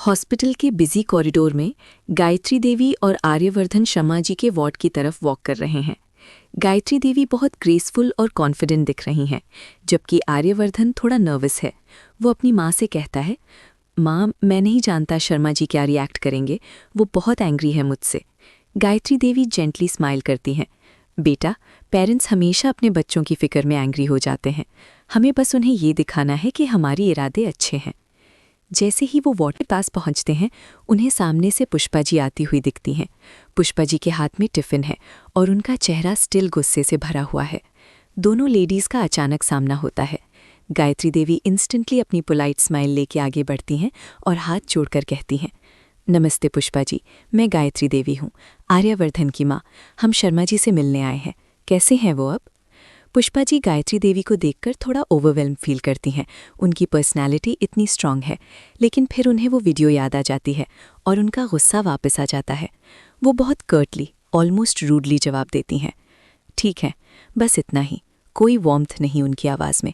Hospital के busy corridor में गायत्री देवी और आर्यवर्धन शर्मा जी के वार्ड की तरफ वॉक कर रहे हैं। गायत्री देवी बहुत ग्रेसफुल और कॉन्फिडेंट दिख रही हैं, जबकि आर्यवर्धन थोड़ा नर्वस है। वो अपनी माँ से कहता है, माँ, मैं नहीं जानता शर्मा जी क्या रिएक्ट करेंगे, वो बहुत एंग्री है मुझसे। गायत्री देवी जेंटली स्माइल करती हैं, बेटा, पेरेंट्स हमेशा अपने बच्चों की फिक्र में एंग्री हो जाते हैं। हमें बस उन्हें ये दिखाना है कि हमारी इरादे अच्छे हैं। जैसे ही वो वार्ड के पास पहुंचते हैं, उन्हें सामने से पुष्पा जी आती हुई दिखती हैं। पुष्पा जी के हाथ में टिफ़िन है और उनका चेहरा स्टिल गुस्से से भरा हुआ है। दोनों लेडीज़ का अचानक सामना होता है। गायत्री देवी इंस्टेंटली अपनी पोलाइट स्माइल लेके आगे बढ़ती हैं और हाथ जोड़कर कहती हैं, नमस्ते पुष्पा जी, मैं गायत्री देवी हूँ, आर्यवर्धन की माँ। हम शर्मा जी से मिलने आए हैं। कैसे हैं वो अब? पुष्पा जी गायत्री देवी को देखकर थोड़ा ओवरवेल्म फील करती हैं। उनकी पर्सनैलिटी इतनी स्ट्रांग है, लेकिन फिर उन्हें वो वीडियो याद आ जाती है और उनका गुस्सा वापस आ जाता है। वो बहुत कर्टली, ऑलमोस्ट रूडली जवाब देती हैं, ठीक है, बस इतना ही। कोई वार्मथ नहीं उनकी आवाज़ में।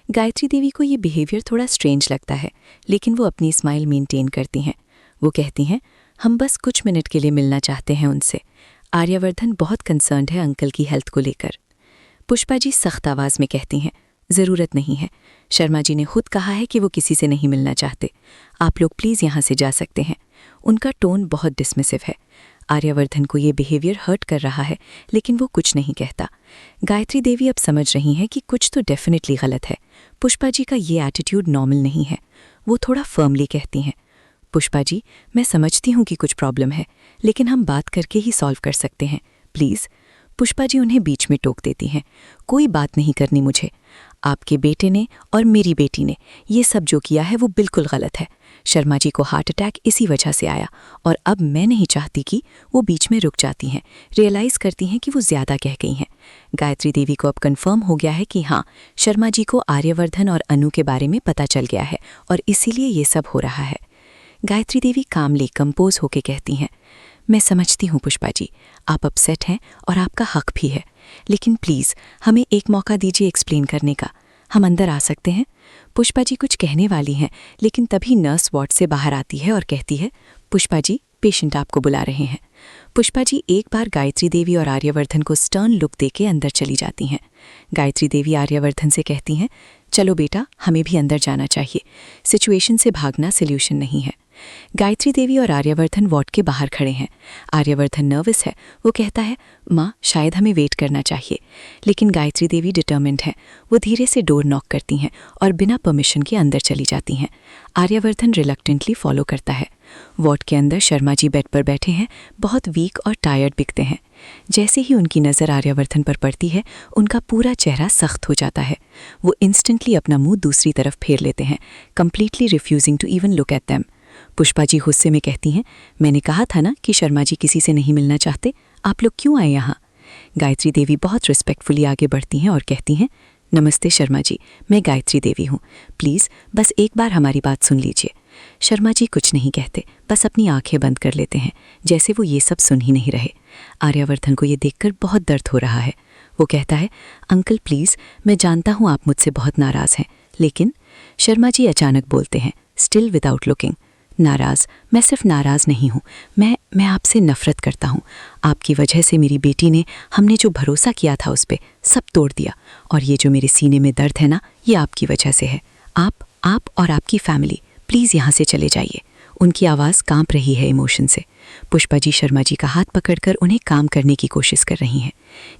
गायत्री देवी को ये बिहेवियर थोड़ा स्ट्रेंज लगता है, लेकिन वो अपनी स्माइल मेंटेन करती हैं। वो कहती हैं, हम बस कुछ मिनट के लिए मिलना चाहते हैं उनसे। आर्यवर्धन बहुत कंसर्न्ड है अंकल की हेल्थ को लेकर। पुष्पा जी सख्त आवाज़ में कहती हैं, ज़रूरत नहीं है। शर्मा जी ने खुद कहा है कि वो किसी से नहीं मिलना चाहते। आप लोग प्लीज़ यहाँ से जा सकते हैं। उनका टोन बहुत डिसमिसिव है। आर्यवर्धन को ये बिहेवियर हर्ट कर रहा है, लेकिन वो कुछ नहीं कहता। गायत्री देवी अब समझ रही हैं कि कुछ तो डेफिनेटली गलत है। पुष्पा जी का ये एटीट्यूड नॉर्मल नहीं है। वो थोड़ा फर्मली कहती हैं, पुष्पा जी, मैं समझती हूँ कि कुछ प्रॉब्लम है, लेकिन हम बात करके ही सॉल्व कर सकते हैं, प्लीज़। पुष्पा जी उन्हें बीच में टोक देती हैं, कोई बात नहीं करनी मुझे। आपके बेटे ने और मेरी बेटी ने ये सब जो किया है वो बिल्कुल गलत है। शर्मा जी को हार्ट अटैक इसी वजह से आया और अब मैं नहीं चाहती कि वो बीच में रुक जाती हैं, रियलाइज़ करती हैं कि वो ज़्यादा कह गई हैं। गायत्री देवी को अब कंफर्म हो गया है कि हाँ, शर्मा जी को आर्यवर्धन और अनु के बारे में पता चल गया है और इसीलिए ये सब हो रहा है। गायत्री देवी कामली कंपोज होके कहती हैं, मैं समझती हूँ पुष्पा जी, आप अपसेट हैं और आपका हक भी है, लेकिन प्लीज़ हमें एक मौका दीजिए एक्सप्लेन करने का। हम अंदर आ सकते हैं? पुष्पा जी कुछ कहने वाली हैं, लेकिन तभी नर्स वार्ड से बाहर आती है और कहती है, पुष्पा जी, पेशेंट आपको बुला रहे हैं। पुष्पा जी एक बार गायत्री देवी और आर्यवर्धन को स्टर्न लुक देके अंदर चली जाती हैं। गायत्री देवी आर्यवर्धन से कहती हैं, चलो बेटा, हमें भी अंदर जाना चाहिए। सिचुएशन से भागना सल्यूशन नहीं है। गायत्री देवी और आर्यवर्धन वार्ड के बाहर खड़े हैं। आर्यवर्धन नर्वस है। वो कहता है, माँ, शायद हमें वेट करना चाहिए, लेकिन गायत्री देवी डिटर्मिन्ड है। वो धीरे से डोर नॉक करती हैं और बिना परमिशन के अंदर चली जाती हैं। आर्यवर्धन रिलक्टेंटली फॉलो करता है। वार्ड के अंदर शर्मा जी बेड पर बैठे हैं, बहुत वीक और टायर्ड दिखते हैं। जैसे ही उनकी नज़र आर्यवर्धन पर पड़ती है, उनका पूरा चेहरा सख्त हो जाता है। वो इंस्टेंटली अपना मुंह दूसरी तरफ फेर लेते हैं, completely refusing to even look at them. Pushpa ji गुस्से में कहती हैं, मैंने कहा था ना कि शर्मा जी किसी से नहीं मिलना चाहते, आप लोग क्यों आए यहाँ? गायत्री देवी बहुत रिस्पेक्टफुली आगे बढ़ती हैं और कहती हैं, नमस्ते शर्मा जी, मैं गायत्री देवी हूँ, प्लीज़ बस एक बार हमारी बात सुन लीजिए। शर्मा जी कुछ नहीं कहते, बस अपनी आंखें बंद कर लेते हैं, जैसे वो ये सब सुन ही नहीं रहे। आर्यवर्धन को ये देखकर बहुत दर्द हो रहा है। वो कहता है, अंकल प्लीज़, मैं जानता हूँ आप मुझसे बहुत नाराज़ हैं, लेकिन शर्मा जी अचानक बोलते हैं, स्टिल विदाउट लुकिंग, नाराज़? मैं सिर्फ नाराज़ नहीं हूँ, मैं आपसे नफ़रत करता हूँ। आपकी वजह से मेरी बेटी ने, हमने जो भरोसा किया था उस पे, सब तोड़ दिया। और ये जो मेरे सीने में दर्द है ना, ये आपकी वजह से है। आप और आपकी फैमिली प्लीज़ यहाँ से चले जाइए। उनकी आवाज़ कांप रही है इमोशन से। पुष्पा जी शर्मा जी का हाथ पकड़कर उन्हें काम करने की कोशिश कर रही हैं।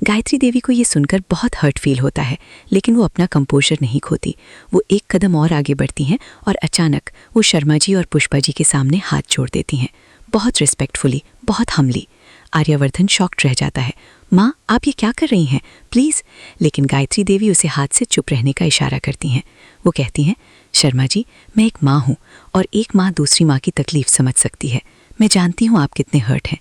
गायत्री देवी को ये सुनकर बहुत हर्ट फील होता है, लेकिन वो अपना कंपोजर नहीं खोती। वो एक कदम और आगे बढ़ती हैं और अचानक वो शर्मा जी और पुष्पा जी के सामने हाथ जोड़ देती हैं, बहुत रिस्पेक्टफुली, बहुत हम्बली। आर्यवर्धन शॉक्ड रह जाता है, माँ, आप ये क्या कर रही हैं, प्लीज़। लेकिन गायत्री देवी उसे हाथ से चुप रहने का इशारा करती हैं। वो कहती हैं, शर्मा जी, मैं एक माँ हूँ और एक माँ दूसरी माँ की तकलीफ़ समझ सकती है। मैं जानती हूँ आप कितने हर्ट हैं।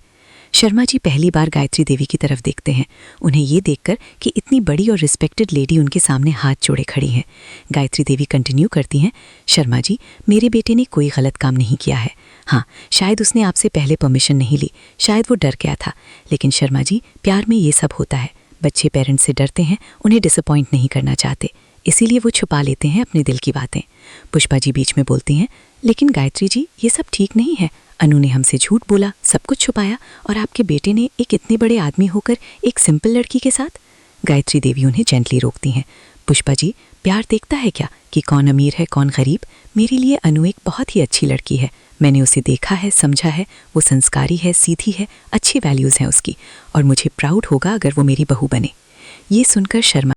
शर्मा जी पहली बार गायत्री देवी की तरफ देखते हैं, उन्हें ये देखकर कि इतनी बड़ी और रिस्पेक्टेड लेडी उनके सामने हाथ जोड़े खड़ी हैं। गायत्री देवी कंटिन्यू करती हैं, शर्मा जी, मेरे बेटे ने कोई गलत काम नहीं किया है। हाँ, शायद उसने आपसे पहले परमिशन नहीं ली, शायद वो डर गया था, लेकिन शर्मा जी, प्यार में ये सब होता है। बच्चे पेरेंट्स से डरते हैं, उन्हें डिसअपॉइंट नहीं करना चाहते। इसीलिए वो छुपा लेते हैं अपने दिल की बातें। पुष्पा जी बीच में बोलती हैं, लेकिन गायत्री जी ये सब ठीक नहीं है। अनु ने हमसे झूठ बोला, सब कुछ छुपाया, और आपके बेटे ने एक इतने बड़े आदमी होकर एक सिंपल लड़की के साथ। गायत्री देवी उन्हें जेंटली रोकती हैं। पुष्पा जी, प्यार देखता है क्या कि कौन अमीर है कौन गरीब? मेरे लिए अनु एक बहुत ही अच्छी लड़की है। मैंने उसे देखा है, समझा है, वो संस्कारी है, सीधी है, अच्छी वैल्यूज़ हैं उसकी, और मुझे प्राउड होगा अगर वो मेरी बहू बने। ये सुनकर शर्मा